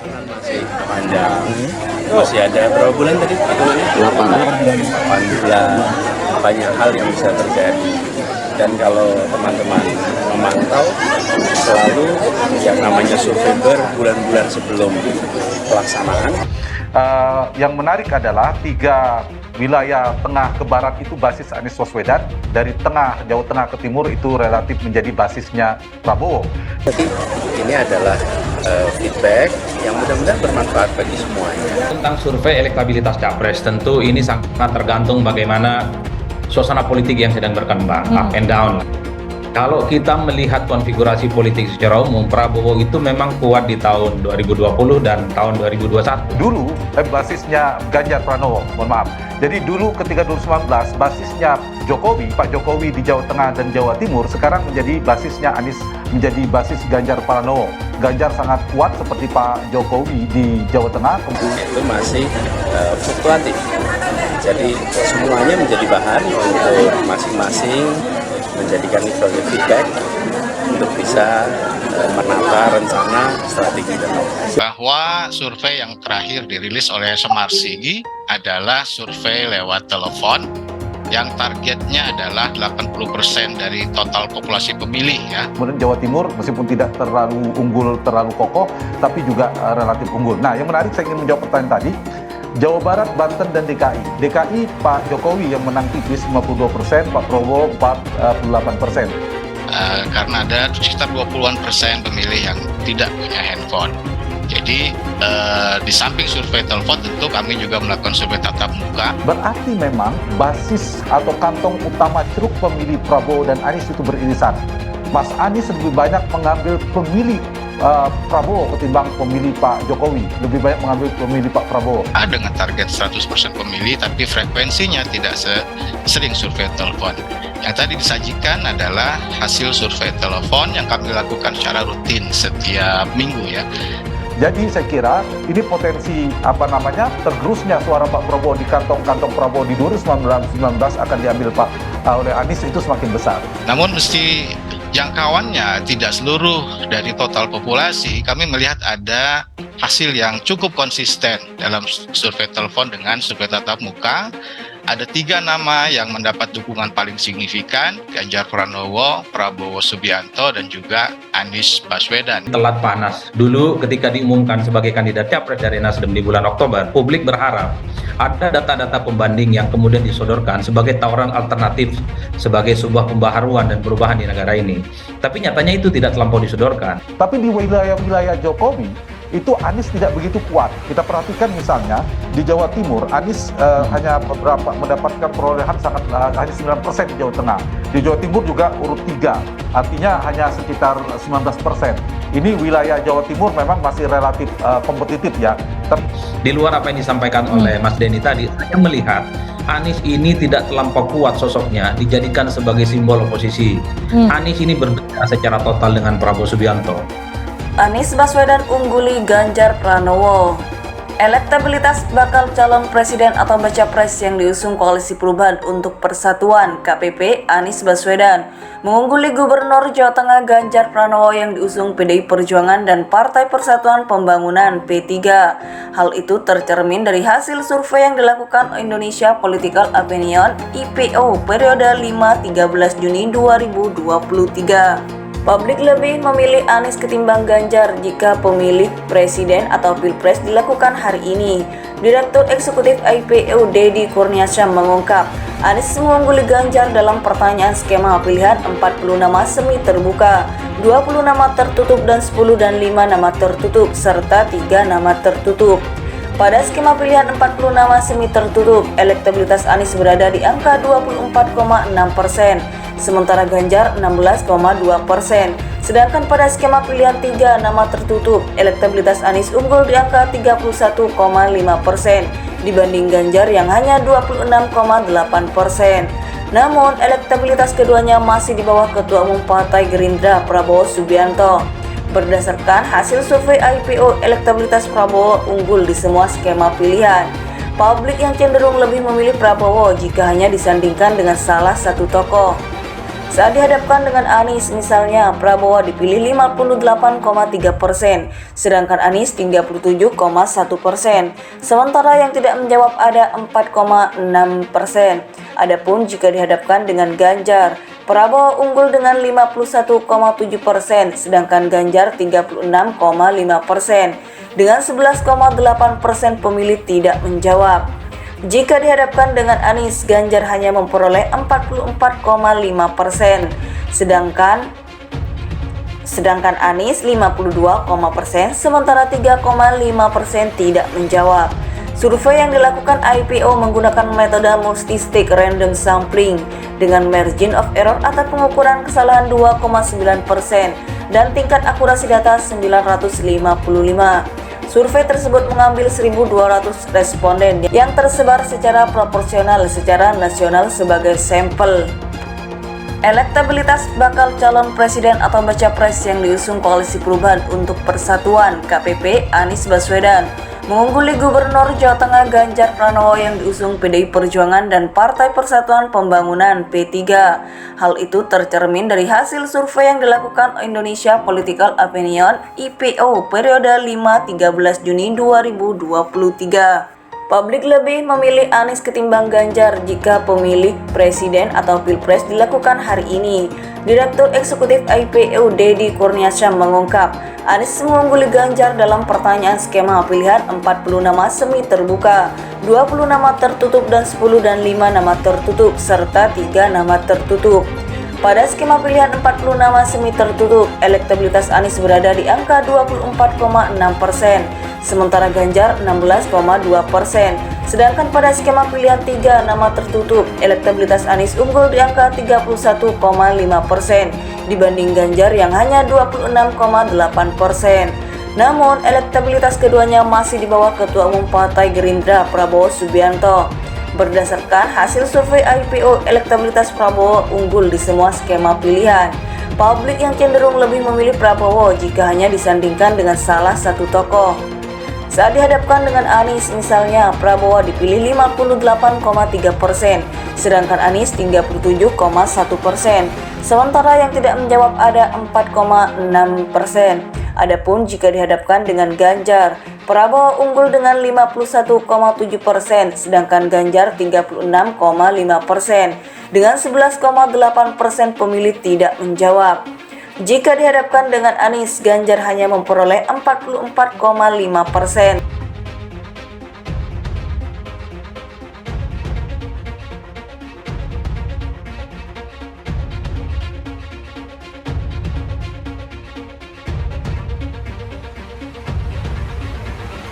Masih panjang, masih ada berapa bulan tadi? 8 bulan, banyak hal yang bisa terjadi. Dan kalau teman-teman memantau, selalu yang namanya survei bulan-bulan sebelum pelaksanaan. Yang menarik adalah 3 wilayah tengah ke barat itu basis Anies Baswedan, dari tengah, Jawa Tengah ke timur itu relatif menjadi basisnya Prabowo. Jadi ini adalah feedback yang mudah-mudahan bermanfaat bagi semuanya. Tentang survei elektabilitas capres, tentu ini sangat tergantung bagaimana suasana politik yang sedang berkembang, up and down. Kalau kita melihat konfigurasi politik secara umum, Prabowo itu memang kuat di tahun 2020 dan tahun 2021. Dulu basisnya Ganjar Pranowo, mohon maaf. Jadi dulu ketika 2019 basisnya Jokowi, Pak Jokowi di Jawa Tengah dan Jawa Timur, sekarang menjadi basisnya Anies, menjadi basis Ganjar Pranowo. Ganjar sangat kuat seperti Pak Jokowi di Jawa Tengah. Itu masih fluktuatif. Jadi semuanya menjadi bahan untuk masing-masing menjadikan itu feedback untuk bisa menata rencana strategi dan operasi. Bahwa survei yang terakhir dirilis oleh Semarsi adalah survei lewat telepon yang targetnya adalah 80% dari total populasi pemilih ya. Kemudian Jawa Timur meskipun tidak terlalu unggul, terlalu kokoh, tapi juga relatif unggul. Nah, yang menarik saya ingin menjawab pertanyaan tadi. Jawa Barat, Banten, dan DKI. DKI Pak Jokowi yang menang tipis 52%, Pak Prabowo 48%. Karena ada sekitar 20-an% pemilih yang tidak punya handphone. Jadi di samping survei telepon tentu kami juga melakukan survei tatap muka. Berarti memang basis atau kantong utama ceruk pemilih Prabowo dan Anies itu beririsan. Mas Anies lebih banyak mengambil pemilih Prabowo ketimbang pemilih Pak Jokowi, lebih banyak mengambil pemilih Pak Prabowo. Dengan target 100% pemilih, tapi frekuensinya tidak sering survei telepon. Yang tadi disajikan adalah hasil survei telepon yang kami lakukan secara rutin setiap minggu ya. Jadi saya kira ini potensi tergerusnya suara Pak Prabowo di kantong-kantong Prabowo di 2019 akan diambil oleh Anies itu semakin besar. Namun mesti jangkauannya tidak seluruh dari total populasi. Kami melihat ada hasil yang cukup konsisten dalam survei telepon dengan survei tatap muka. Ada 3 nama yang mendapat dukungan paling signifikan, Ganjar Pranowo, Prabowo Subianto, dan juga Anies Baswedan. Telat panas. Dulu ketika diumumkan sebagai kandidat capres dari Nasdem di bulan Oktober, publik berharap ada data-data pembanding yang kemudian disodorkan sebagai tawaran alternatif, sebagai sebuah pembaharuan dan perubahan di negara ini. Tapi nyatanya itu tidak terlampau disodorkan. Tapi di wilayah-wilayah Jokowi, itu Anies tidak begitu kuat. Kita perhatikan misalnya di Jawa Timur, Anies hanya mendapatkan perolehan hanya 9% di Jawa Tengah. Di Jawa Timur juga urut 3, artinya hanya sekitar 19%. Ini wilayah Jawa Timur memang masih relatif kompetitif ya. Di luar apa yang disampaikan oleh Mas Denny tadi, saya melihat Anies ini tidak terlampau kuat sosoknya dijadikan sebagai simbol oposisi. Anies ini berbeda secara total dengan Prabowo Subianto. Anies Baswedan ungguli Ganjar Pranowo. Elektabilitas bakal calon presiden atau baca pres yang diusung Koalisi Perubahan untuk Persatuan KPP Anies Baswedan mengungguli Gubernur Jawa Tengah Ganjar Pranowo yang diusung PDI Perjuangan dan Partai Persatuan Pembangunan P3. Hal itu tercermin dari hasil survei yang dilakukan Indonesia Political Opinion IPO periode 5-13 Juni 2023. Publik lebih memilih Anies ketimbang Ganjar jika pemilih presiden atau pilpres dilakukan hari ini. Direktur Eksekutif IPO Deddy Kurniasyah mengungkap, Anies mengungguli Ganjar dalam pertanyaan skema pilihan 40 nama semi terbuka, 20 nama tertutup dan 10 dan 5 nama tertutup, serta 3 nama tertutup. Pada skema pilihan 40 nama semi tertutup, elektabilitas Anies berada di angka 24,6%, sementara Ganjar 16,2%. Sedangkan pada skema pilihan 3 nama tertutup, elektabilitas Anies unggul di angka 31,5% dibanding Ganjar yang hanya 26,8%. Namun, elektabilitas keduanya masih di bawah Ketua Umum Partai Gerindra Prabowo Subianto. Berdasarkan hasil survei IPO, elektabilitas Prabowo unggul di semua skema pilihan. Publik yang cenderung lebih memilih Prabowo jika hanya disandingkan dengan salah satu tokoh. Saat dihadapkan dengan Anies, misalnya Prabowo dipilih 58,3%, sedangkan Anies 37,1%. Sementara yang tidak menjawab ada 4,6%. Adapun jika dihadapkan dengan Ganjar, Prabowo unggul dengan 51,7%, sedangkan Ganjar 36,5%. Dengan 11,8% pemilih tidak menjawab. Jika dihadapkan dengan Anies, Ganjar hanya memperoleh 44,5%, sedangkan Anies 52,%, sementara 3,5% tidak menjawab. Survei yang dilakukan IPO menggunakan metode multi-stage random sampling dengan margin of error atau pengukuran kesalahan 2,9% dan tingkat akurasi data 955. Survei tersebut mengambil 1.200 responden yang tersebar secara proporsional secara nasional sebagai sampel. Elektabilitas bakal calon presiden atau baca pres yang diusung Koalisi Perubahan untuk Persatuan KPP Anies Baswedan mengungguli Gubernur Jawa Tengah Ganjar Pranowo yang diusung PDI Perjuangan dan Partai Persatuan Pembangunan P3. Hal itu tercermin dari hasil survei yang dilakukan Indonesia Political Opinion IPO periode 5-13 Juni 2023. Publik lebih memilih Anies ketimbang Ganjar jika pemilik presiden atau pilpres dilakukan hari ini. Direktur Eksekutif IPO Deddy Kurniasyah mengungkap, Anies mengungguli Ganjar dalam pertanyaan skema pilihan 40 nama semi terbuka, 20 nama tertutup dan 10 dan 5 nama tertutup, serta 3 nama tertutup. Pada skema pilihan 40 nama semi tertutup, elektabilitas Anies berada di angka 24,6%, sementara Ganjar 16,2%. Sedangkan pada skema pilihan 3 nama tertutup, elektabilitas Anies unggul di angka 31,5% dibanding Ganjar yang hanya 26,8%. Namun, elektabilitas keduanya masih di bawah Ketua Umum Partai Gerindra Prabowo Subianto. Berdasarkan hasil survei IPO, elektabilitas Prabowo unggul di semua skema pilihan. Publik yang cenderung lebih memilih Prabowo jika hanya disandingkan dengan salah satu tokoh. Saat dihadapkan dengan Anies, misalnya Prabowo dipilih 58,3%, sedangkan Anies 37,1%. Sementara yang tidak menjawab ada 4,6%. Adapun jika dihadapkan dengan Ganjar, Prabowo unggul dengan 51,7%, sedangkan Ganjar 36,5%. Dengan 11,8% pemilih tidak menjawab. Jika dihadapkan dengan Anies, Ganjar hanya memperoleh 44,5%.